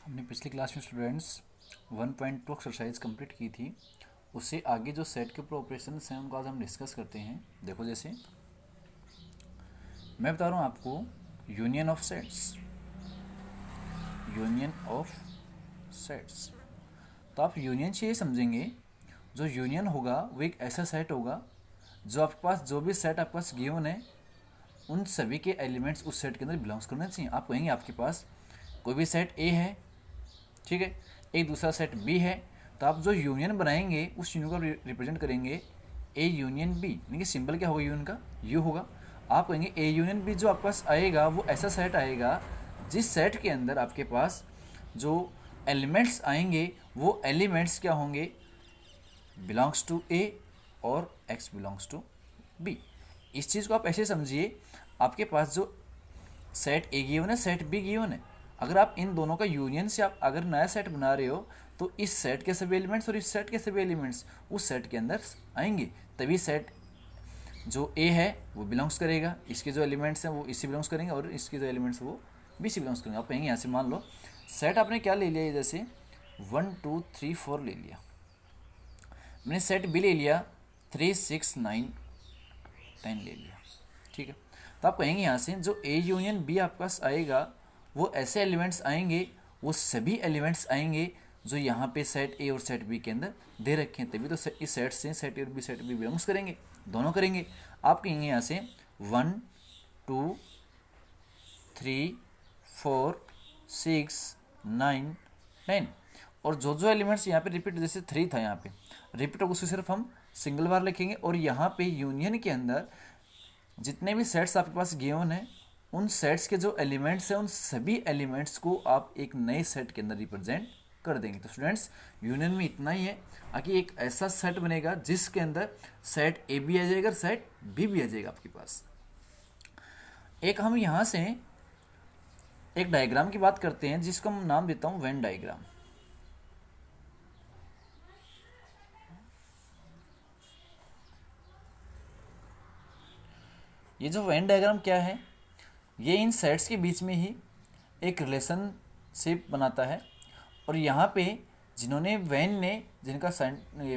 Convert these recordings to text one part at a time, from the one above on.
हमने पिछली क्लास में स्टूडेंट्स 1.2 एक्सरसाइज कंप्लीट की थी। उससे आगे जो सेट के ऊपर ऑपरेशंस हैं उनको आज हम डिस्कस करते हैं। देखो, जैसे मैं बता रहा हूँ आपको union of sets, union of sets. तो आप यूनियन से ये समझेंगे, जो यूनियन होगा वो एक ऐसा सेट होगा जो आपके पास जो भी सेट आपके पास गिवन है उन सभी के एलिमेंट्स उस सेट के अंदर बिलोंग्स करने चाहिए। आप कहेंगे आपके पास कोई भी सेट ए है, ठीक है, एक दूसरा सेट बी है, तो आप जो यूनियन बनाएंगे उस यूनियन को रिप्रेजेंट करेंगे ए यूनियन बी, यानी कि सिंबल क्या होगा यूनियन का, यू होगा। आप कहेंगे ए यूनियन बी जो आपके पास आएगा वो ऐसा सेट आएगा जिस सेट के अंदर आपके पास जो एलिमेंट्स आएंगे वो एलिमेंट्स क्या होंगे, बिलोंग्स टू ए और एक्स बिलोंग्स टू बी। इस चीज़ को आप ऐसे समझिए, आपके पास जो सेट ए गिवन है, सेट बी गिवन है, अगर आप इन दोनों का यूनियन से आप अगर नया सेट बना रहे हो तो इस सेट के सभी एलिमेंट्स और इस सेट के सभी एलिमेंट्स उस सेट के अंदर आएंगे, तभी सेट जो ए है वो बिलोंग्स करेगा, इसके जो एलिमेंट्स हैं वो इससे बिलोंग्स करेंगे और इसके जो एलिमेंट्स वो बी से बिलोंग्स करेंगे। आप कहेंगे यहाँ से मान लो सेट आपने क्या ले लिया, जैसे 1 2 3 4 ले लिया, मैंने सेट बी ले लिया 3 6 9 10 ले लिया, ठीक है। तो आप कहेंगे यहाँ से जो ए यूनियन बी आपके पास आएगा वो ऐसे एलिमेंट्स आएंगे, वो सभी एलिमेंट्स आएंगे जो यहाँ पे सेट ए और सेट बी के अंदर दे रखे हैं, तभी तो इस सेट से सेट ए और बी सेट बी बिलोंग्स करेंगे, दोनों करेंगे। आप कहेंगे यहाँ से 1 2 3 4 6 9 10, और जो जो एलिमेंट्स यहाँ पे रिपीट, जैसे 3 था यहाँ पे रिपीट होगा उसको सिर्फ हम सिंगल बार लिखेंगे, और यहाँ पे यूनियन के अंदर जितने भी सेट्स आपके पास गिवन है उन सेट्स के जो एलिमेंट्स हैं उन सभी एलिमेंट्स को आप एक नए सेट के अंदर रिप्रेजेंट कर देंगे। तो स्टूडेंट्स यूनियन में इतना ही है कि एक ऐसा सेट बनेगा जिसके अंदर सेट ए भी आ जाएगा, सेट बी भी आ जाएगा आपके पास। एक हम यहाँ से एक डायग्राम की बात करते हैं जिसको हम नाम देता हूँ वेन डायग्राम। ये जो वेन डायग्राम क्या है, ये इन सेट्स के बीच में ही एक रिलेशनशिप बनाता है, और यहाँ पे जिन्होंने वेन ने, जिनका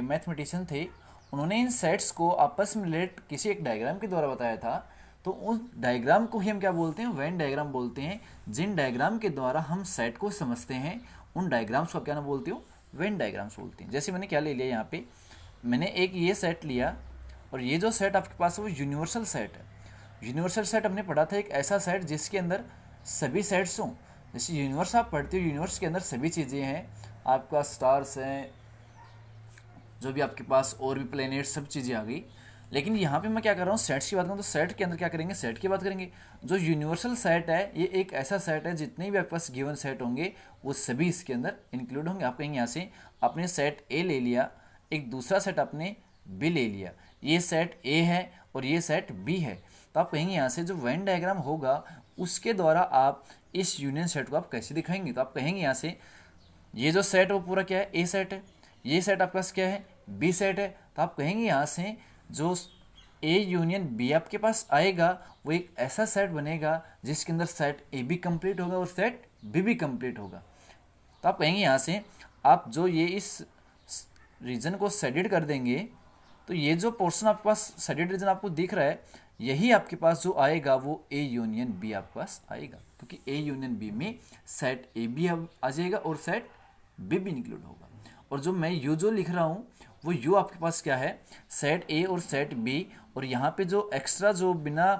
मैथमेटिशियन थे, उन्होंने इन सेट्स को आपस में रिलेट किसी एक डायग्राम के द्वारा बताया था। तो उस डायग्राम को ही हम क्या बोलते हैं, वेन डायग्राम बोलते हैं। जिन डायग्राम के द्वारा हम सेट को समझते हैं उन डायग्राम्स को क्या ना बोलते हो, वेन डायग्राम्स बोलते हैं। जैसे मैंने क्या ले लिया, यहाँ पे मैंने एक ये सेट लिया, और ये जो सेट आपके पास है वो यूनिवर्सल सेट है। यूनिवर्सल सेट हमने पढ़ा था एक ऐसा सेट जिसके अंदर सभी सेट्स हों। जैसे यूनिवर्स आप पढ़ते हो, यूनिवर्स के अंदर सभी चीज़ें हैं, आपका स्टार्स हैं, जो भी आपके पास और भी प्लैनेट्स, सब चीज़ें आ गई। लेकिन यहाँ पे मैं क्या कर रहा हूँ, सेट्स की बात करूँ तो सेट के अंदर क्या करेंगे, सेट की बात करेंगे। जो यूनिवर्सल सेट है ये एक ऐसा सेट है जितने भी आपके पास गिवन सेट होंगे वो सभी इसके अंदर इंक्लूड होंगे। आप कहेंगे यहाँ से आपने सेट ए ले लिया, एक दूसरा सेट आपने बी ले लिया, ये सेट ए है और ये सेट बी है। तो आप कहेंगे यहाँ से जो वेन डायग्राम होगा उसके द्वारा आप इस यूनियन सेट को आप कैसे दिखाएंगे। तो आप कहेंगे यहाँ से ये जो सेट है वो पूरा क्या है, ए सेट है, ये सेट आपके पास क्या है, बी सेट है। तो आप कहेंगे यहाँ से जो ए यूनियन बी आपके पास आएगा वो एक ऐसा सेट बनेगा जिसके अंदर सेट ए भी कंप्लीट होगा और सेट बी भी कंप्लीट होगा। तो आप कहेंगे यहाँ से आप जो ये इस रीजन को शेडेड कर देंगे, तो ये जो पोर्शन आपके पास शेडेड रीजन आपको दिख रहा है, यही आपके पास जो आएगा वो ए यूनियन बी आपके पास आएगा, क्योंकि ए यूनियन बी में सेट ए भी आ जाएगा और सेट बी भी इंक्लूड होगा। और जो मैं यू जो लिख रहा हूँ वो यू आपके पास क्या है, सेट ए और सेट बी, और यहाँ पे जो एक्स्ट्रा जो बिना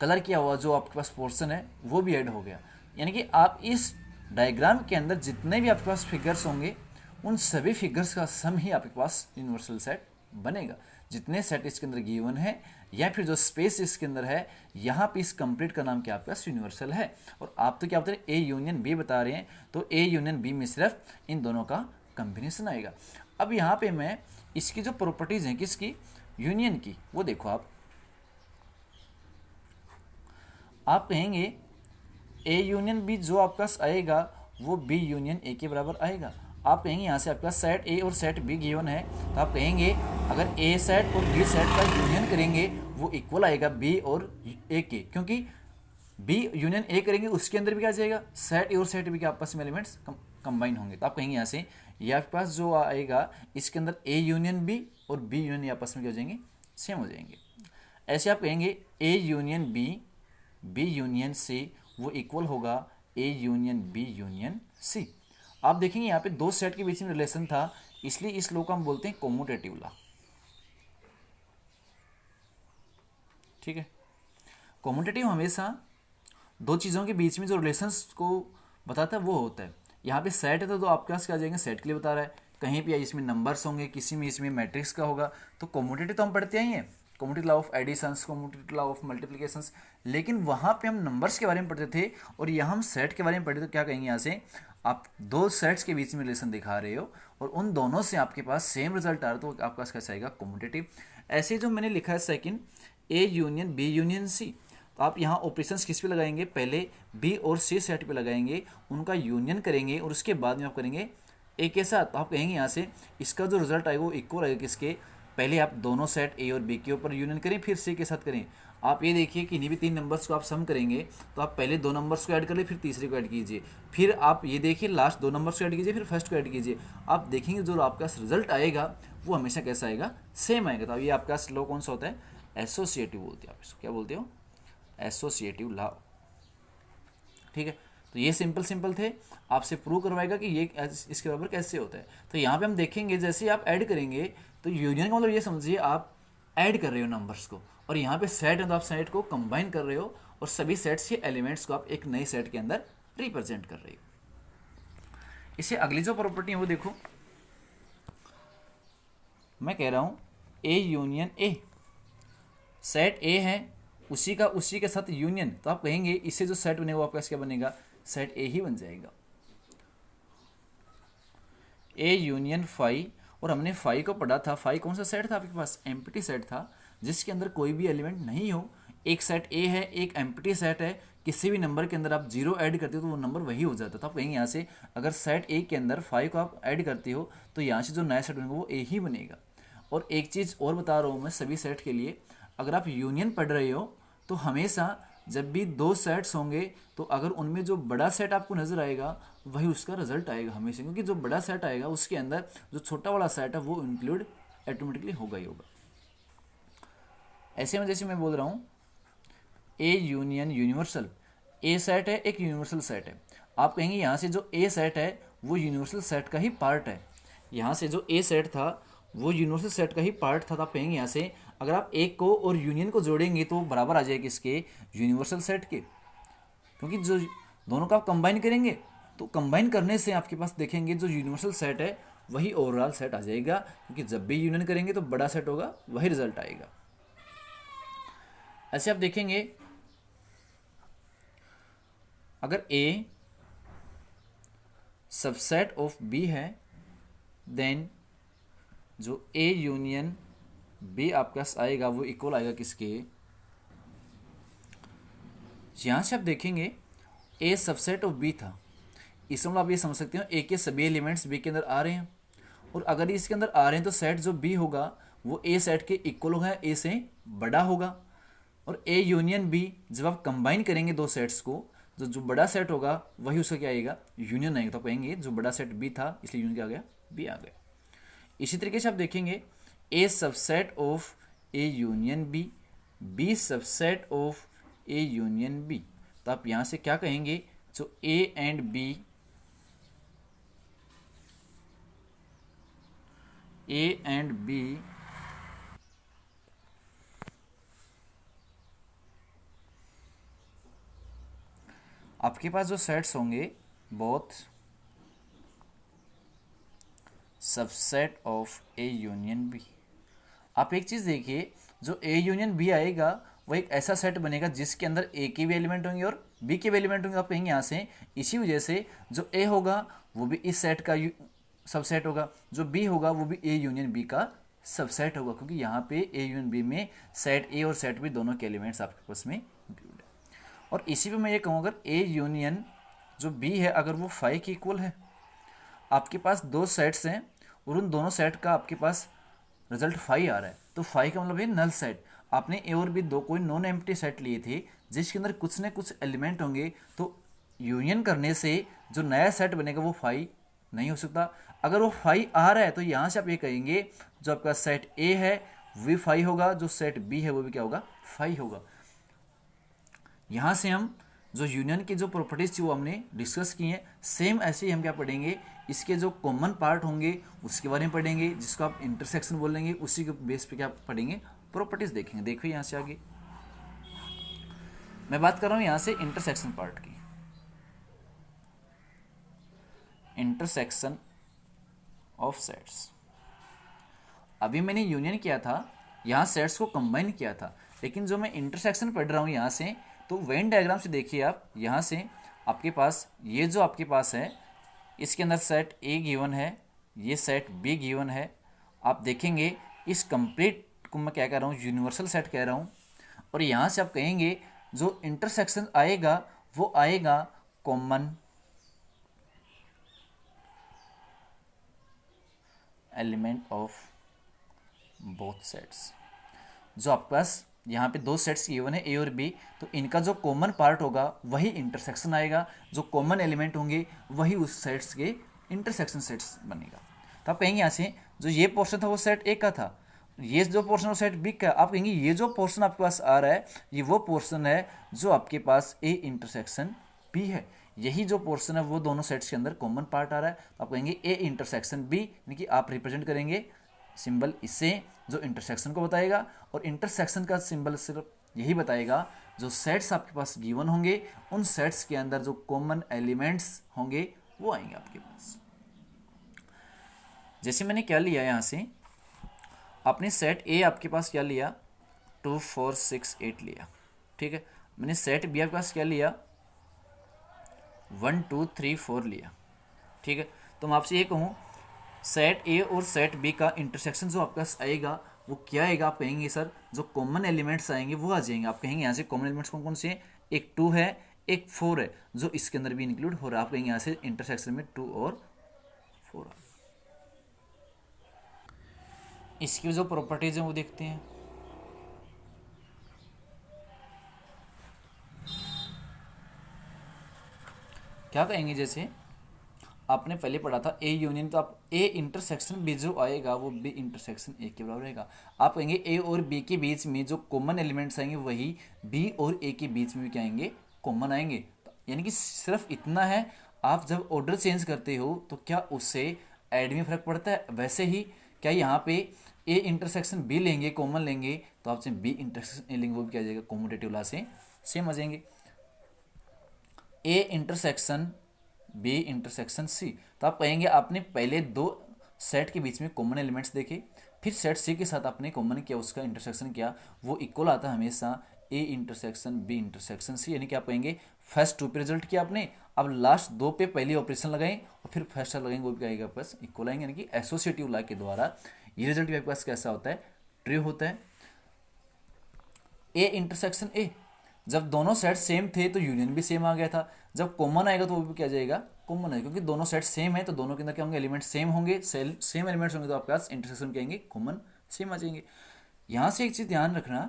कलर किया हुआ जो आपके पास पोर्शन है वो भी ऐड हो गया। यानी कि आप इस डायग्राम के अंदर जितने भी आपके पास फिगर्स होंगे उन सभी फिगर्स का सम ही आपके पास यूनिवर्सल सेट बनेगा। जितने सेट इसके अंदर गिवन है या फिर जो स्पेस इसके अंदर है, यहाँ पे इस कंप्लीट का नाम क्या आपके पास यूनिवर्सल है। और आप तो क्या बता रहे हैं, ए यूनियन बी बता रहे हैं, तो ए यूनियन बी में सिर्फ इन दोनों का कॉम्बिनेशन आएगा। अब यहाँ पे मैं इसकी जो प्रॉपर्टीज हैं किसकी, यूनियन की, वो देखो आप कहेंगे ए यूनियन बी जो आपके पास आएगा वो बी यूनियन ए के बराबर आएगा। आप कहेंगे यहाँ से आपका सेट ए और सेट बी गिवन है, तो आप कहेंगे अगर ए सेट और बी सेट का यूनियन करेंगे वो इक्वल आएगा बी और ए के, क्योंकि बी यूनियन ए करेंगे उसके अंदर भी क्या आ जाएगा, सेट ए और सेट बी के आपस में एलिमेंट्स कंबाइन होंगे। तो आप कहेंगे यहाँ से ये आपके पास जो आएगा इसके अंदर ए यूनियन बी और बी यूनियन आपस में क्या हो जाएंगे, सेम हो जाएंगे। ऐसे आप कहेंगे A union B, B union C वो इक्वल होगा A union B union C. आप देखेंगे यहाँ पे दो सेट के बीच में रिलेशन था, इसलिए इस लॉ को हम बोलते हैं कॉम्यूटेटिव लॉ। ठीक है, कॉम्यूटेटिव हमेशा दो चीज़ों के बीच में जो रिलेशंस को बताता है वो होता है। यहाँ पे सेट है तो आपके पास क्या आ जाएंगे, सेट के लिए बता रहा है, कहीं भी इसमें नंबर्स होंगे, किसी में इसमें मैट्रिक्स का होगा। तो कॉम्यूटेटिव तो हम पढ़ते ही हैं, commutative law of additions, commutative law of multiplications, लेकिन वहाँ पे हम नंबर्स के बारे में पढ़ते थे और यहाँ हम सेट के बारे में पढ़ते। तो क्या कहेंगे यहाँ से, आप दो सेट्स के बीच में रिलेशन दिखा रहे हो और उन दोनों से आपके पास सेम रिजल्ट आ रहा है, तो आपके पास कैसा आएगा, कॉम्यूटेटिव। ऐसे जो मैंने लिखा है second, A union B union C, तो आप यहाँ ऑपरेशंस किस पे लगाएंगे, पहले बी और सी सेट पे लगाएंगे, उनका यूनियन करेंगे और उसके बाद में आप करेंगे ए के साथ। तो आप कहेंगे यहाँ से इसका जो रिजल्ट आएगा वो इक्वल आएगा किसके, पहले आप दोनों सेट ए और बी के ऊपर यूनियन करें फिर सी के साथ करें। आप ये देखिए कि इन्हीं भी तीन नंबर्स को आप सम करेंगे, तो आप पहले दो नंबर्स को ऐड कर ले, फिर तीसरे को ऐड कीजिए, फिर आप ये देखिए लास्ट दो नंबर्स को ऐड कीजिए, फिर फर्स्ट को ऐड कीजिए। आप देखेंगे जो आपका रिजल्ट आएगा वो हमेशा कैसा आएगा, सेम आएगा। तो अब ये आपका लॉ कौन सा होता है, एसोसिएटिव बोलते हैं आप इसको, क्या बोलते हो, एसोसिएटिव लॉ। ठीक है, तो ये सिंपल थे, आपसे प्रूव करवाएगा कि ये इसके बराबर कैसे होता है। तो यहाँ पे हम देखेंगे जैसे आप ऐड करेंगे तो यूनियन का मतलब ये समझिए आप ऐड कर रहे हो नंबर्स को, और यहाँ पे सेट है तो आप सेट को कंबाइन कर रहे हो और सभी सेट्स के एलिमेंट्स को आप एक नए सेट के अंदर रिप्रेजेंट कर रहे हो। इसे अगली जो प्रॉपर्टी है वो देखो, मैं कह रहा हूँ ए यूनियन ए, सेट ए है उसी के साथ यूनियन, तो आप कहेंगे इससे जो सेट बनेगा वो आपका क्या बनेगा, सेट ए ही बन जाएगा। ए यूनियन फाई, और हमने फाई को पढ़ा था, फाई कौन सा सेट था आपके पास, एम्प्टी सेट था जिसके अंदर कोई भी एलिमेंट नहीं हो। एक सेट ए है, एक एम्प्टी सेट है, किसी भी नंबर के अंदर आप जीरो ऐड करते हो तो वो नंबर वही हो जाता है। तो आप कहेंगे यहाँ से अगर सेट ए के अंदर फाइव को आप ऐड करते हो तो यहाँ से जो नया सेट बनेगा वो ए ही बनेगा। और एक चीज़ और बता रहा हूँ मैं सभी सेट के लिए, अगर आप यूनियन पढ़ रहे हो तो हमेशा जब भी दो सेट्स होंगे तो अगर उनमें जो बड़ा सेट आपको नज़र आएगा वही उसका रिजल्ट आएगा हमेशा, क्योंकि जो बड़ा सेट आएगा उसके अंदर जो छोटा वाला सेट है वो इंक्लूड ऑटोमेटिकली होगा ही होगा। ऐसे में जैसे मैं बोल रहा हूँ A union universal, A set है एक यूनिवर्सल सेट है, आप कहेंगे यहाँ से जो ए सेट है वो यूनिवर्सल सेट का ही पार्ट है, यहाँ से जो ए सेट था वो यूनिवर्सल सेट का ही पार्ट था। तो आप कहेंगे यहाँ से अगर आप एक को और यूनियन को जोड़ेंगे तो बराबर आ जाएगा इसके यूनिवर्सल सेट के, क्योंकि जो दोनों का आप कंबाइन करेंगे तो कंबाइन करने से आपके पास देखेंगे जो यूनिवर्सल सेट है वही ओवरऑल सेट आ जाएगा, क्योंकि जब भी यूनियन करेंगे तो बड़ा सेट होगा वही रिजल्ट आएगा। ऐसे आप देखेंगे अगर ए सबसेट ऑफ बी है देन जो ए यूनियन बी आपके पास आएगा वो इक्वल आएगा किसके, यहां से आप देखेंगे ए सबसेट ऑफ बी था, इसमें मतलब आप ये समझ सकते हो ए के सभी एलिमेंट्स बी के अंदर आ रहे हैं, और अगर इसके अंदर आ रहे हैं तो सेट जो बी होगा वो ए सेट के इक्वल होगा, ए से बड़ा होगा। और ए यूनियन बी जब आप कंबाइन करेंगे दो सेट्स को, जो बड़ा सेट होगा वही उसका क्या आएगा, यूनियन आएगा। तो कहेंगे जो बड़ा सेट बी था इसलिए यूनियन क्या आ गया, बी आ गया। इसी तरीके से आप देखेंगे a subset of a union B, b subset of a union b, तो आप यहाँ से क्या कहेंगे, जो a and b, a and b आपके पास जो सेट्स होंगे both subset of a union b. आप एक चीज़ देखिए, जो ए यूनियन बी आएगा वो एक ऐसा सेट बनेगा जिसके अंदर ए के भी एलिमेंट होंगे और बी के भी एलिमेंट होंगे। आप कहेंगे यहाँ से इसी वजह से जो ए होगा वो भी इस सेट का सबसेट होगा, जो बी होगा वो भी ए यूनियन बी का सबसेट होगा, क्योंकि यहाँ पे ए यूनियन बी में सेट ए और सेट बी दोनों के एलिमेंट्स आपके पास में इंक्लूड है। और इसी पे मैं ये कहूँ अगर ए यूनियन जो बी है अगर वो फाइव के इक्वल है, आपके पास दो सेट्स हैं और उन दोनों सेट का आपके पास रिजल्ट फाइव आ रहा है, तो फाइव का मतलब है नल सेट। आपने ए और बी दो कोई नॉन एम्प्टी सेट लिए थे जिसके अंदर कुछ न कुछ एलिमेंट होंगे, तो यूनियन करने से जो नया सेट बनेगा वो फाई नहीं हो सकता। अगर वो फाई आ रहा है तो यहाँ से आप ये कहेंगे जो आपका सेट ए है वो भी फाई होगा, जो सेट बी है वो भी क्या होगा, फाई होगा। यहाँ से हम जो यूनियन की जो प्रॉपर्टीज थी वो हमने डिस्कस की हैं। सेम ऐसे ही हम क्या पढ़ेंगे, इसके जो कॉमन पार्ट होंगे उसके बारे में पढ़ेंगे, जिसको आप इंटरसेक्शन बोलेंगे, उसी के बेस पे क्या पढ़ेंगे, प्रॉपर्टीज देखेंगे। देखो यहाँ से आगे मैं बात कर रहा हूँ यहाँ से इंटरसेक्शन पार्ट की। इंटरसेक्शन ऑफ सेट्स, अभी मैंने यूनियन किया था, यहाँ सेट्स को कंबाइन किया था, लेकिन जो मैं इंटरसेक्शन पढ़ रहा हूँ यहाँ से, तो वेन डायग्राम से देखिए आप, यहाँ से आपके पास ये जो आपके पास है इसके अंदर सेट ए गिवन है, ये सेट बी गिवन है। आप देखेंगे इस कंप्लीट को मैं क्या कह रहा हूँ, यूनिवर्सल सेट कह रहा हूँ। और यहाँ से आप कहेंगे जो इंटरसेक्शन आएगा वो आएगा common element of both sets. जो आपके पास यहाँ पे दो सेट्स गिवन है ए और बी, तो इनका जो कॉमन पार्ट होगा वही इंटरसेक्शन आएगा, जो कॉमन एलिमेंट होंगे वही उस सेट्स के इंटरसेक्शन सेट्स बनेगा। तो आप कहेंगे यहाँ से जो ये पोर्शन था वो सेट ए का था, ये जो पोर्शन वो सेट बी का। आप कहेंगे ये जो पोर्शन आपके पास आ रहा है ये वो पोर्शन है जो आपके पास ए इंटरसेक्शन बी है, यही जो पोर्शन है वो दोनों सेट्स के अंदर कॉमन पार्ट आ रहा है। तो आप कहेंगे ए इंटरसेक्शन बी, यानी कि आप रिप्रेजेंट करेंगे सिंबल इससे जो इंटरसेक्शन को बताएगा, और इंटरसेक्शन का सिंबल सिर्फ यही बताएगा जो सेट्स आपके पास गिवन होंगे उन सेट्स के अंदर जो कॉमन एलिमेंट्स होंगे वो आएंगे आपके पास। जैसे मैंने क्या लिया यहाँ से, आपने सेट ए आपके पास क्या लिया, 2 4 6 8 लिया, ठीक है। मैंने सेट बी आपके पास क्या लिया, 1 2 3 4 लिया, ठीक है। तो मैं आपसे ये कहूँ सेट ए और सेट बी का इंटरसेक्शन जो आपके पास आएगा वो क्या आएगा, आप कहेंगे सर जो कॉमन एलिमेंट्स आएंगे वो आ जाएंगे। आप कहेंगे यहाँ से कॉमन एलिमेंट्स कौन कौन से हैं, एक 2 है एक 4 है जो इसके अंदर भी इंक्लूड हो रहा है। आप कहेंगे यहाँ से इंटरसेक्शन में 2 और 4। इसकी जो प्रॉपर्टीज हैं वो देखते हैं। क्या कहेंगे, जैसे आपने पहले पढ़ा था ए यूनियन, तो आप ए इंटरसेक्शन बी जो आएगा वो बी इंटरसेक्शन ए के बराबर रहेगा। आप कहेंगे ए और बी के बीच में जो कॉमन एलिमेंट्स आएंगे वही बी और ए के बीच में भी क्या आएंगे, कॉमन आएंगे। यानी कि सिर्फ इतना है, आप जब ऑर्डर चेंज करते हो तो क्या उससे ऐड में फर्क पड़ता है, वैसे ही क्या यहाँ पे ए इंटरसेक्शन बी लेंगे कॉमन लेंगे तो आपसे बी इंटरसेक्शन ए लेंगे वो भी क्या आ जाएगा, कॉमोटेटिव लॉ से सेम आ जाएंगे। A intersection B intersection C, तो आप कहेंगे आपने पहले दो सेट के बीच में कॉमन एलिमेंट्स देखे, फिर सेट सी के साथ आपने कॉमन किया, उसका इंटरसेक्शन किया, वो इक्वल आता है हमेशा A intersection B intersection C. यानी कि आप कहेंगे फर्स्ट 2 पे रिजल्ट किया आपने, अब लास्ट 2 पे पहले ऑपरेशन लगाएं और फिर फर्स्ट लगाएंगे, वो भी आएगा बस इक्वल आएंगे। यानी कि एसोसिएटिव लॉ के द्वारा ये रिजल्ट भी आपके पास कैसा होता है, ट्रू होता है। ए इंटरसेक्शन ए, जब दोनों सेट सेम थे तो यूनियन भी सेम आ गया था, जब कॉमन आएगा तो वो भी क्या जाएगा, कॉमन है, क्योंकि दोनों सेट सेम है तो दोनों के अंदर क्या होंगे, एलिमेंट सेम होंगे, सेम एलिमेंट्स होंगे तो आपके पास इंटरसेक्शन क्या आएंगे, कॉमन सेम आ जाएंगे। यहाँ से एक चीज़ ध्यान रखना,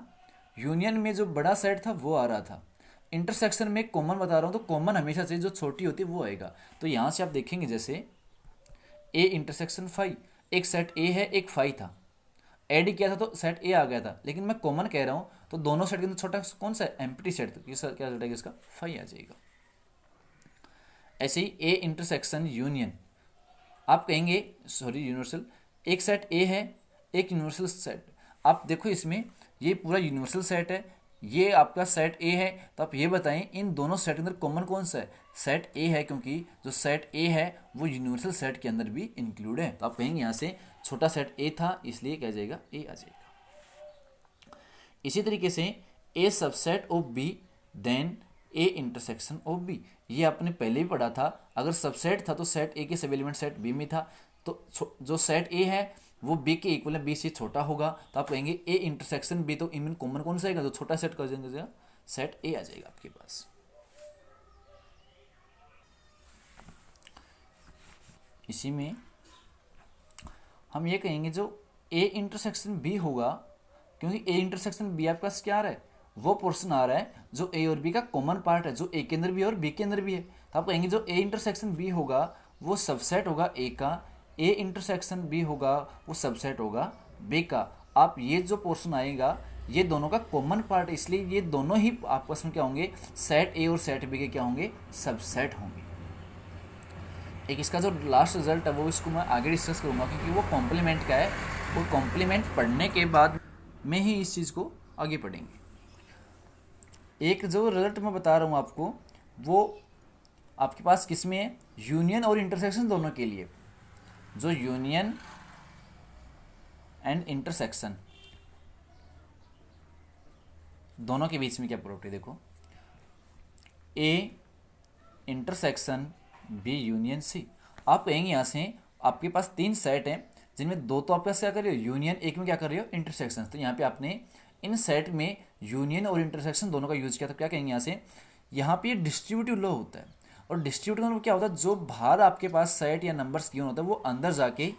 यूनियन में जो बड़ा सेट था वो आ रहा था, इंटरसेक्शन में कॉमन बता रहा हूँ तो कॉमन हमेशा से जो छोटी होती है वो आएगा। तो यहाँ से आप देखेंगे जैसे ए इंटरसेक्शन फाई, एक सेट ए है एक फाई था, ऐड किया था तो सेट ए आ गया था, लेकिन मैं कॉमन कह रहा हूँ तो दोनों सेट के अंदर छोटा कौन सा है, एम्प्टी सेट, तो क्या रिजल्ट आएगा इसका, फाई आ जाएगा। ऐसे ही ए इंटरसेक्शन यूनियन, आप कहेंगे सॉरी यूनिवर्सल, एक सेट ए है एक यूनिवर्सल सेट, आप देखो इसमें ये पूरा यूनिवर्सल सेट है, ये आपका सेट ए है, तो आप ये बताएं इन दोनों सेट के अंदर कॉमन कौन सा है, सेट ए है, क्योंकि जो सेट ए है वो यूनिवर्सल सेट के अंदर भी इंक्लूड है। तो आप कहेंगे यहाँ से छोटा सेट ए था इसलिए क्या जाएगा, ए आ जाएगा। इसी तरीके से a subset of b then a intersection of b, ये आपने पहले भी पढ़ा था, अगर सबसेट था तो सेट ए के सब एलिमेंट सेट बी में था, तो जो सेट ए है वो बी के इक्वल है, बी से छोटा होगा, तो आप कहेंगे ए इंटरसेक्शन बी, तो इनमें कॉमन कौन सा आएगा, जो छोटा सेट कर देंगे सेट ए आ जाएगा आपके पास। इसी में हम ये कहेंगे जो ए इंटरसेक्शन बी होगा क्योंकि ए इंटरसेक्शन बी आपके पास क्या आ रहा है, वो पोर्शन आ रहा है जो ए और बी का कॉमन पार्ट है, जो ए के अंदर भी है और बी के अंदर भी है। तो आप कहेंगे जो ए इंटरसेक्शन बी होगा वो सबसेट होगा ए का, ए इंटरसेक्शन बी होगा वो सबसेट होगा बी का। आप ये जो पोर्शन आएगा ये दोनों का कॉमन पार्ट, इसलिए ये दोनों ही आपस में क्या होंगे, सेट ए और सेट बी के क्या होंगे, सबसेट होंगे। एक इसका जो लास्ट रिजल्ट है वो इसको मैं आगे डिस्कस करूँगा, क्योंकि वो कॉम्प्लीमेंट का है, वो कॉम्प्लीमेंट पढ़ने के बाद में ही इस चीज़ को आगे पढ़ेंगे। एक जो रिजल्ट मैं बता रहा हूँ आपको वो आपके पास किस में है, यूनियन और इंटरसेक्शन दोनों के लिए। जो यूनियन एंड इंटरसेक्शन दोनों के बीच में क्या प्रॉपर्टी, देखो A intersection B union C. आप कहेंगे यहाँ से आपके पास 3 सेट हैं जिनमें 2 तो आप क्या कर रहे हो यूनियन, एक में क्या कर रहे हो इंटरसेक्शन। तो यहाँ पे आपने इन सेट में यूनियन और इंटरसेक्शन दोनों का यूज किया। तो क्या कहेंगे यहाँ से, यहाँ पे डिस्ट्रीब्यूटिव लॉ होता है, और डिस्ट्रीब्यूटिव लॉ क्या होता है, जो बाहर आपके पास सेट या नंबर्स गिवन होता है वो अंदर जाके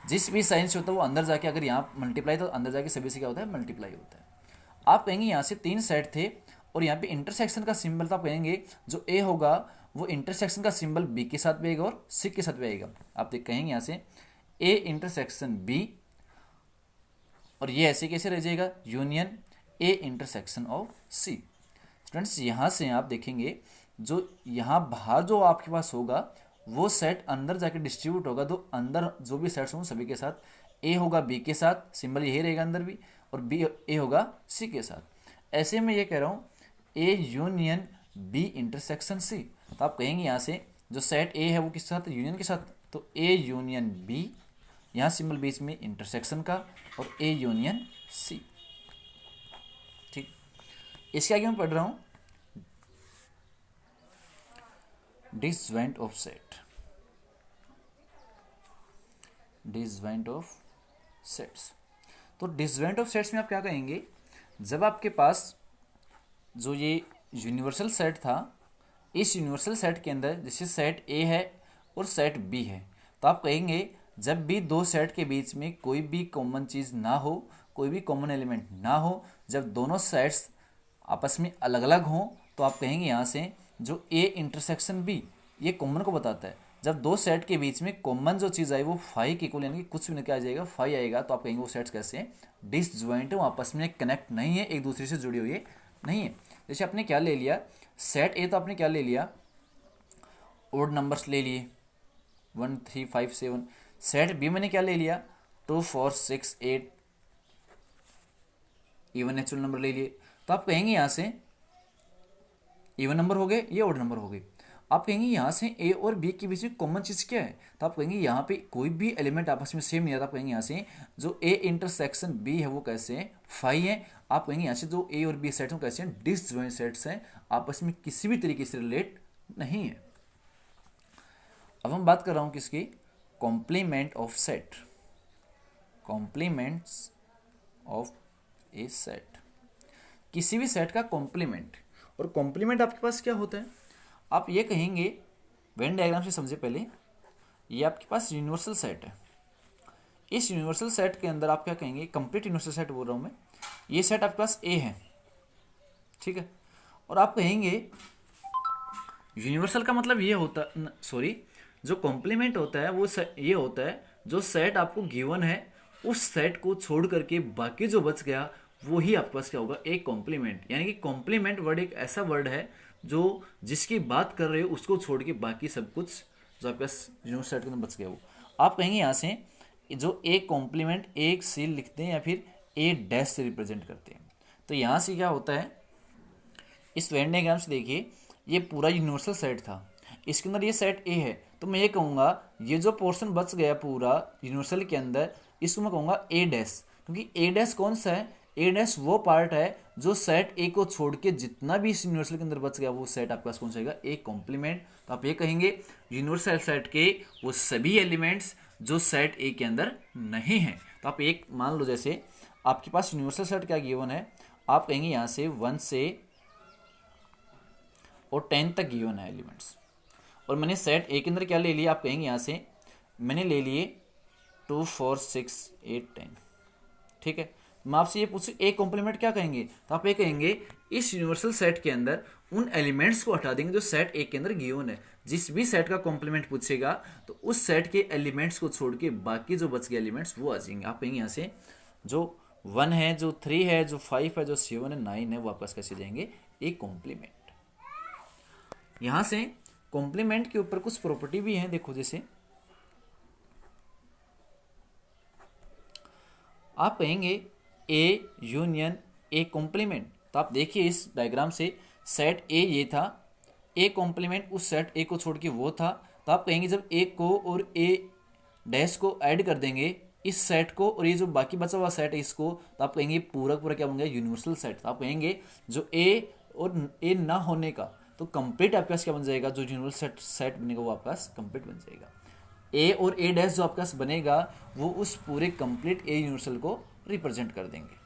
जिस भी साइन से होता है वो अंदर जाके, अगर यहाँ मल्टीप्लाई तो अंदर जाके सभी से क्या होता है, मल्टीप्लाई होता है। आप कहेंगे यहाँ से 3 सेट थे और यहाँ पे इंटरसेक्शन का सिंबल था, आप कहेंगे जो ए होगा वो इंटरसेक्शन का सिंबल बी के साथ भी आएगा और सी के साथ भी आएगा। आप कहेंगे यहाँ से ए इंटरसेक्शन बी, और ये ऐसे कैसे रह जाएगा, union A intersection of C. स्टूडेंट्स यहाँ से आप देखेंगे जो यहाँ बाहर जो आपके पास होगा वो सेट अंदर जाके डिस्ट्रीब्यूट होगा, तो अंदर जो भी सेट्स होंगे सभी के साथ ए होगा बी के साथ, सिंबल यही रहेगा अंदर भी, और बी ए होगा सी के साथ। ऐसे में ये कह रहा हूँ A union B intersection C. तो आप कहेंगे यहाँ से जो सेट ए है वो किसके साथ, यूनियन के साथ, तो ए यूनियन बी, यहाँ सिंबल बीच में इंटरसेक्शन का, और ए यूनियन सी। ठीक, इसके आगे मैं पढ़ रहा हूँ disjoint of set, disjoint of sets. तो डिसजॉइंट ऑफ सेट्स में आप क्या कहेंगे, जब आपके पास जो ये यूनिवर्सल सेट था, इस यूनिवर्सल सेट के अंदर जैसे सेट ए है और सेट बी है, तो आप कहेंगे जब भी 2 सेट के बीच में कोई भी कॉमन चीज़ ना हो, कोई भी कॉमन एलिमेंट ना हो, जब दोनों सेट्स आपस में अलग अलग हों, तो आप कहेंगे यहाँ से जो ए इंटरसेक्शन बी ये कॉमन को बताता है। जब 2 सेट के बीच में कॉमन जो चीज़ आई वो फाई के इक्वल, यानी कि कुछ भी नहीं, क्या आ जाएगा, फाई आएगा, तो आप कहेंगे वो सेट्स कैसे हैं, डिसजॉइंट है, वो आपस में कनेक्ट नहीं है, एक दूसरे से जुड़ी हुई है नहीं है। जैसे आपने क्या ले लिया, सेट ए तो आपने क्या ले लिया, ओड नंबर्स ले लिए 1 3 5 7। सेट बी मैंने क्या ले लिया, 2 4 6 8 इवन नेचुरल नंबर ले लिए। तो आप कहेंगे यहाँ से इवन नंबर हो गए, ये ओड नंबर हो गए। आप कहेंगे यहाँ से ए और बी के बीच में कॉमन चीज़ क्या है, तो आप कहेंगे यहाँ पे कोई भी एलिमेंट आपस में सेम नहीं आता। आप कहेंगे यहाँ से जो ए इंटरसेक्शन बी है वो कैसे है, फाई है। आप कहेंगे यहाँ से जो ए और बी सेट्स हैं कैसे हैं, डिसजॉइंट सेट्स हैं, आपस में किसी भी तरीके से रिलेट नहीं है। अब हम बात कर रहा हूँ किसकी, complement of set, complements of a set, किसी भी सेट का कॉम्प्लीमेंट। और कॉम्प्लीमेंट आपके पास क्या होता है, आप ये कहेंगे, वेन डायग्राम से समझे पहले, ये आपके पास यूनिवर्सल सेट है। इस यूनिवर्सल सेट के अंदर आप क्या कहेंगे, कंप्लीट यूनिवर्सल सेट बोल रहा हूँ मैं, ये सेट आपके पास ए है, ठीक है। और आप कहेंगे यूनिवर्सल का मतलब ये होता, सॉरी, जो कॉम्प्लीमेंट होता है वो ये होता है जो सेट आपको गिवन है उस सेट को छोड़ करके बाकी जो बच गया वो ही आपके पास क्या होगा, एक कॉम्प्लीमेंट। यानी कि कॉम्प्लीमेंट वर्ड एक ऐसा वर्ड है जो जिसकी बात कर रहे हो उसको छोड़ के बाकी सब कुछ जो आपके पास यूनिवर्सल सेट के अंदर बच गया वो। आप कहेंगे यहाँ से जो ए कॉम्प्लीमेंट एक सील लिखते हैं या फिर ए डैश से रिप्रेजेंट करते हैं। तो यहाँ से क्या होता है, इस वेन डायग्राम से देखिए, ये पूरा यूनिवर्सल सेट था, इसके अंदर ये सेट ए है, तो मैं ये कहूँगा ये जो पोर्शन बच गया पूरा यूनिवर्सल के अंदर, इसको मैं कहूँगा ए डैश, क्योंकि ए डैश कौन सा है, ए डैश वो पार्ट है जो सेट ए को छोड़ के जितना भी इस यूनिवर्सल के अंदर बच गया वो सेट आपके पास कौन सा आएगा, ए कॉम्प्लीमेंट। तो आप ये कहेंगे यूनिवर्सल सेट के वो सभी एलिमेंट्स जो सेट ए के अंदर नहीं है। तो आप एक मान लो, जैसे आपके पास यूनिवर्सल सेट क्या गिवन है, आप कहेंगे यहाँ से 1 से और 10 तक गिवन है एलिमेंट्स, और मैंने सेट ए के अंदर क्या ले लिया, आप कहेंगे यहाँ से मैंने ले लिए 2 4 6 8 10, ठीक है। मैं आपसे ये पूछूं ए कॉम्प्लीमेंट क्या कहेंगे, तो आप ये कहेंगे इस यूनिवर्सल सेट के अंदर उन एलिमेंट्स को हटा देंगे जो सेट ए के अंदर गिवन है। जिस भी सेट का कॉम्प्लीमेंट पूछेगा तो उस सेट के एलिमेंट्स को छोड़ के बाकी जो बच गए एलिमेंट्स वो आ जाएंगे। आप कहेंगे यहाँ से जो 1 है, जो 3 है, जो 5 है, जो 7 है, 9 है, वो वापस कैसे जाएंगे, ए कॉम्प्लीमेंट। यहाँ से कॉम्प्लीमेंट के ऊपर कुछ प्रॉपर्टी भी हैं, देखो जैसे आप कहेंगे ए यूनियन ए कॉम्प्लीमेंट, तो आप देखिए इस डायग्राम से सेट ए ये था, ए कॉम्प्लीमेंट उस सेट ए को छोड़ के वो था, तो आप कहेंगे जब ए को और ए डैश को ऐड कर देंगे इस सेट को और ये जो बाकी बचा हुआ सेट है इसको, तो आप कहेंगे पूरा पूरा क्या बन गया, यूनिवर्सल सेट। तो आप कहेंगे जो ए और ए ना होने का तो कंप्लीट आपके पास क्या बन जाएगा, जो यूनिवर्सल सेट बनेगा वो आपके पास कंप्लीट बन जाएगा। ए और ए डैश जो आपके पास बनेगा वो उस पूरे कंप्लीट ए यूनिवर्सल को रिप्रेजेंट कर देंगे।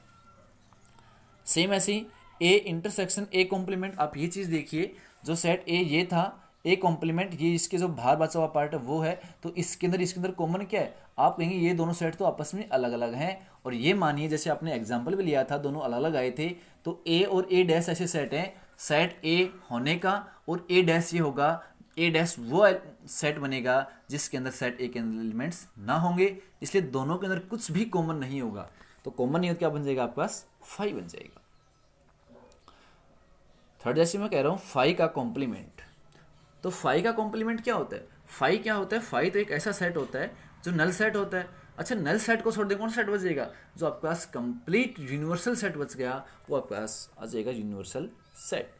सेम ऐसे ही ए इंटरसेक्शन ए कॉम्प्लीमेंट, आप ये चीज़ देखिए जो सेट ए ये था, ए कॉम्प्लीमेंट ये इसके जो बाहर बचा हुआ पार्ट है वो है, तो इसके अंदर कॉमन क्या है, आप कहेंगे ये दोनों सेट तो आपस में अलग अलग हैं। और ये मानिए जैसे आपने एग्जाम्पल भी लिया था दोनों अलग अलग आए थे, तो ए और ए डैश ऐसे सेट हैं, सेट ए होने का और ए डैश ये होगा, ए डैश वो सेट बनेगा जिसके अंदर सेट ए के एलिमेंट्स ना होंगे, इसलिए दोनों के अंदर कुछ भी कॉमन नहीं होगा। तो कॉमन नहीं हो क्या बन जाएगा आपके पास, 5 बन जाएगा। थर्ड जैसे मैं कह रहा हूँ 5 का कॉम्प्लीमेंट, तो 5 का कॉम्प्लीमेंट क्या होता है, 5 क्या होता है, 5 तो एक ऐसा सेट होता है जो नल सेट होता है। अच्छा नल सेट को छोड़ दे कौन सा सेट बचेगा, जो आपके पास कंप्लीट यूनिवर्सल सेट बच गया वो आपके पास आ जाएगा यूनिवर्सल सेट।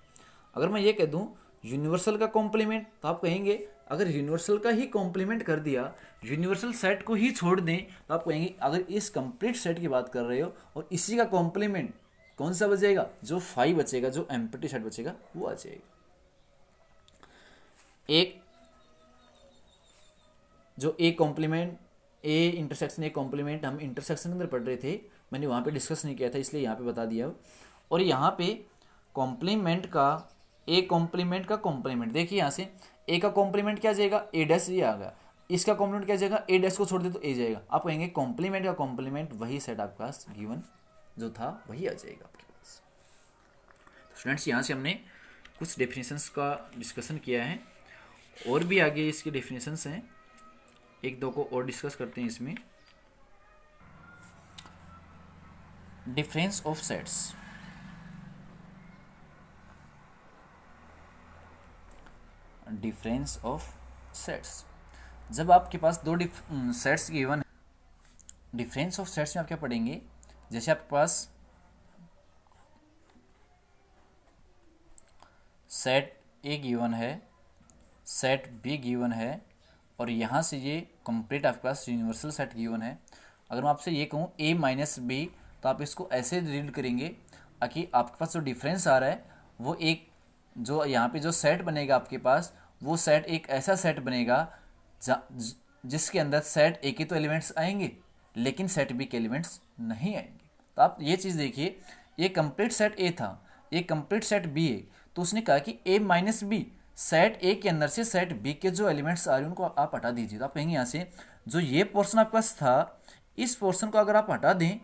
अगर मैं ये कह दूं यूनिवर्सल का कॉम्प्लीमेंट, तो आप कहेंगे अगर यूनिवर्सल का ही कॉम्प्लीमेंट कर दिया, यूनिवर्सल सेट को ही छोड़ दें, तो आप कहेंगे अगर इस कंप्लीट सेट की बात कर रहे हो और इसी का कॉम्प्लीमेंट कौन सा बचेगा, जो 5 बचेगा, जो एम्प्टी सेट बचेगा वो आ जाएगा। एक जो A complement A intersection A complement हम इंटरसेक्शन के अंदर पढ़ रहे थे, मैंने वहाँ पे डिस्कस नहीं किया था इसलिए यहाँ पे बता दिया। और यहाँ पे कॉम्प्लीमेंट का ए कॉम्प्लीमेंट का कॉम्प्लीमेंट देखिए, यहाँ से ए का कॉम्प्लीमेंट क्या जाएगा, ए डैश ये आ गया, इसका कॉम्प्लीमेंट क्या जाएगा, ए डैश को छोड़ दे तो ए जाएगा। आप कहेंगे कॉम्प्लीमेंट का कॉम्प्लीमेंट वही सेट आपके पास गिवन जो था वही आ जाएगा आपके पास। तो स्टूडेंट्स यहाँ से हमने कुछ डेफिनेशंस का डिस्कशन किया है, और भी आगे इसके डेफिनेशंस हैं, एक दो को और डिस्कस करते हैं इसमें। Difference of sets, difference of sets, जब आपके पास दो सेट्स गिवन है, डिफरेंस ऑफ सेट्स में आप क्या पढ़ेंगे, जैसे आपके पास सेट ए गिवन है, सेट बी गिवन है, और यहाँ से ये कंप्लीट आपके पास यूनिवर्सल सेट गिवन है। अगर मैं आपसे ये कहूँ ए माइनस बी, तो आप इसको ऐसे रीड करेंगे कि आपके पास जो डिफरेंस आ रहा है वो एक जो यहाँ पे जो सेट बनेगा आपके पास, वो सेट एक ऐसा सेट बनेगा जिसके अंदर सेट ए के तो एलिमेंट्स आएंगे लेकिन सेट बी के एलिमेंट्स नहीं आएंगे। तो आप ये चीज़ देखिए, ये कंप्लीट सेट ए था, ये कंप्लीट सेट बी है, तो उसने कहा कि ए माइनस बी सेट ए के अंदर से सेट बी के जो एलिमेंट्स आ रहे हैं उनको आप हटा दीजिए। तो आप कहेंगे यहाँ से जो ये पोर्शन आपके पास था, इस पोर्शन को अगर आप हटा दें,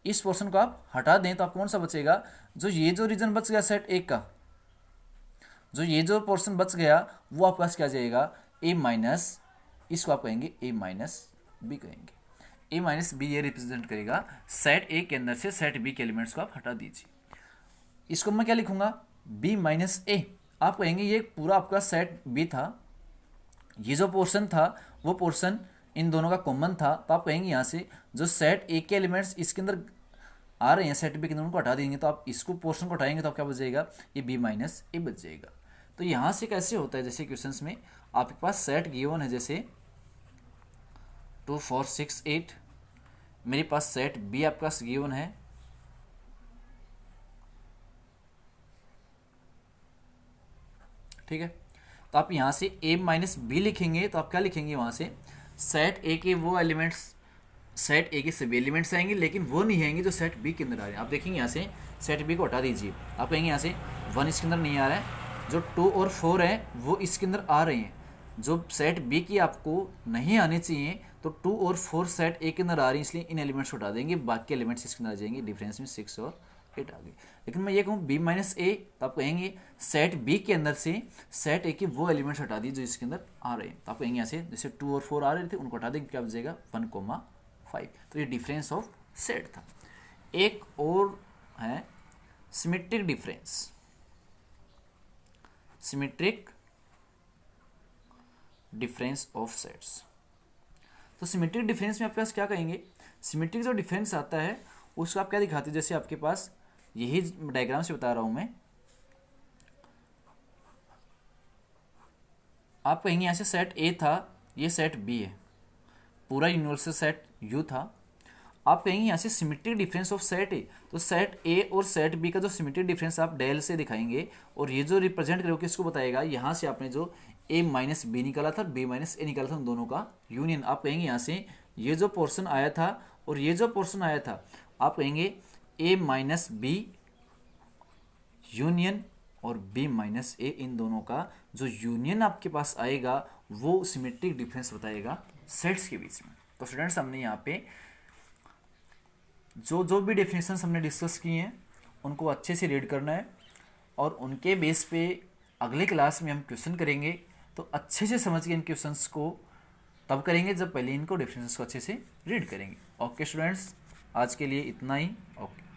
इस पोर्शन को आप हटा दें तो आपको कौन सा बचेगा, जो ये जो रीजन बच गया सेट ए का, जो ये जो पोर्शन बच गया वो आपके पास क्या जाएगा, ए माइनस, इसको आप कहेंगे ए माइनस बी कहेंगे। ए माइनस बी ये रिप्रेजेंट करेगा सेट ए के अंदर से सेट बी के एलिमेंट्स को आप हटा दीजिए। इसको मैं क्या लिखूंगा, बी माइनस ए। आप कहेंगे ये पूरा आपका सेट बी था, ये जो पोर्शन था वो पोर्शन इन दोनों का कॉमन था, तो आप कहेंगे यहाँ से जो सेट ए के एलिमेंट्स इसके अंदर आ रहे हैं सेट बी के अंदर उनको हटा देंगे, तो आप इसको पोर्शन को हटाएंगे तो आप क्या बच जाएगा, ये बी माइनस ए बच जाएगा। तो यहाँ से कैसे होता है, जैसे क्वेश्चंस में आपके पास सेट गिवन है जैसे 2 4 6 8, मेरे पास सेट बी आपके पास गिवन है, ठीक है। तो आप यहाँ से ए माइनस बी लिखेंगे तो आप क्या लिखेंगे, वहाँ से सेट ए के वो एलिमेंट्स, सेट ए के सभी एलिमेंट्स आएंगे लेकिन वो नहीं आएंगे जो सेट बी के अंदर आ रहे हैं। आप देखेंगे यहाँ से सेट बी को हटा दीजिए, आप कहेंगे यहाँ से 1 इसके अंदर नहीं आ रहा है, जो 2 और 4 है वो इसके अंदर आ रहे हैं, जो सेट बी की आपको नहीं आने चाहिए तो 2 और 4 सेट ए के अंदर आ रही है, इसलिए इन एलिमेंट्स को हटा देंगे, बाकी एलिमेंट्स इसके अंदर आ जाएंगे। डिफरेंस में 6 और 8 आ गए। लेकिन मैं ये कहूँ बी माइनस ए, तो आप कहेंगे सेट बी के अंदर से सेट ए के वो एलिमेंट्स हटा दिए जो इसके अंदर आ रहे हैं। तो आप कहेंगे यहाँ से जैसे 2 और 4 आ रहे थे उनको हटा देंगे, क्या बचेगा 1,5। तो ये डिफरेंस ऑफ सेट था। एक और है symmetric difference. Symmetric difference of sets. तो सिमेट्रिक डिफरेंस में आपके पास क्या कहेंगे, सिमेट्रिक जो डिफरेंस आता है उसको आप क्या दिखाते हैं, जैसे आपके पास यही डायग्राम से बता रहा हूं मैं, आप कहेंगे यहाँ से सेट ए था, ये सेट बी है, पूरा यूनिवर्सल सेट यू था। आप कहेंगे यहाँ से सिमेट्रिक डिफरेंस ऑफ सेट ए, तो सेट ए और सेट बी का जो सिमेट्रिक डिफरेंस आप डेल से दिखाएंगे, और ये जो रिप्रेजेंट करोगे किसको बताएगा, यहाँ से आपने जो ए माइनस बी निकाला था, बी माइनस ए निकाला था, उन दोनों का यूनियन। आप कहेंगे यहाँ से ये जो पोर्शन आया था और ये जो पोर्शन आया था, आप कहेंगे ए माइनस बी यूनियन और बी माइनस ए, इन दोनों का जो यूनियन आपके पास आएगा वो सिमेट्रिक डिफरेंस बताएगा सेट्स के बीच में। तो स्टूडेंट्स हमने यहाँ पे जो भी डेफिनेशंस हमने डिस्कस किए हैं उनको अच्छे से रीड करना है, और उनके बेस पे अगले क्लास में हम क्वेश्चन करेंगे। तो अच्छे से समझ के इन क्वेश्चंस को तब करेंगे जब पहले इनको डेफिनेशंस को अच्छे से रीड करेंगे। ओके स्टूडेंट्स, आज के लिए इतना ही। ओके।